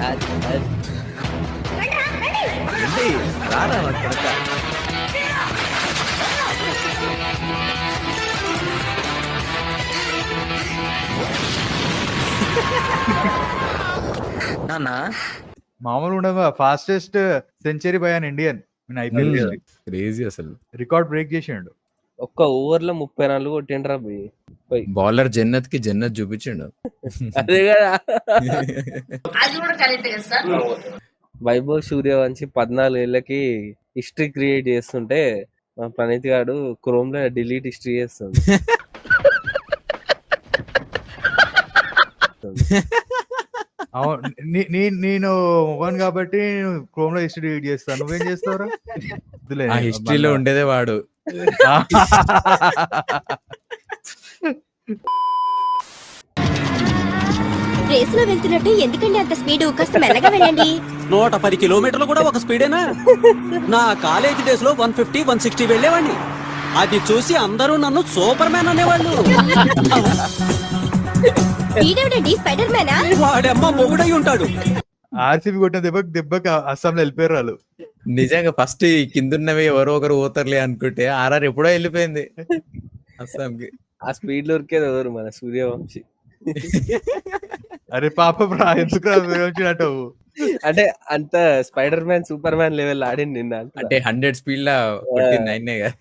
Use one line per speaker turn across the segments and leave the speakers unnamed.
అది అది.
ఏంటి రారా నా కొడక.
నాన్నా
మామూలుగా ఉండదు. Fastest century by an Indian in IPL history.
Crazy అసలు.
రికార్డ్ బ్రేక్ చేసిండు.
ఒక్క ఓవర్లో 34 కొట్టిండ్రా పోయి.
బౌలర్ జన్నత్ కి జన్నత్ చూపించిండు.
అదే కదా. వైభవ్ సూర్యవంశి 14 ఏళ్ళకి హిస్టరీ క్రియేట్ చేస్తుంటే మా ప్రణీత్ గాడు క్రోమ్ లో డిలీట్ హిస్టరీ చేస్తుంది.
అవును, నేను మొబైల్ కాబట్టి క్రోమ్ లో హిస్టరీ ఎడిట్ చేస్తాను. నువ్వేం చేస్తావురా? వద్దులే.
ఆ హిస్టరీలో ఉండేదే వాడు.
రేస్ లో వెళ్తున్నట్టు ఎందుకండి అంత స్పీడ్? కాస్త మెల్లగా వెళ్ళండి.
110 కిలోమీటర్లు కూడా ఒక స్పీడేనా? నా కాలేజ్ డేస్ లో 150, 160 వెళ్ళేవాడిని. అది చూసి అందరూ నన్ను సూపర్ మ్యాన్ అనేవాళ్ళు.
వీడెవడండి, స్పైడర్ మ్యానా?
వాడమ్మ మొగుడై ఉంటాడు.
ఆర్సీబీ కొట్టిన దెబ్బకి అస్సాంలో వెళ్ళిపోయారు వాళ్ళు.
నిజంగా ఫస్ట్ కిందున్నవి ఎవరో ఒకరు పోతారులే అనుకుంటే ఆర్ఆర్ ఎప్పుడో వెళ్ళిపోయింది అస్సాంకి.
ఆ స్పీడ్ లో ఉరికేది ఎవరు? మన సూర్యవంశి.
అరే పాపం రా, ఎందుకు వచ్చినట్టు?
అంటే అంత spider man super man level ఆడింది నిన్న.
అంటే 100 స్పీడ్ లా కొట్టింది ఆయనే కదా.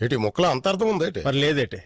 ఏటి మొక్కలో అంత అర్థం ఉందేటి?
మరి లేదేటే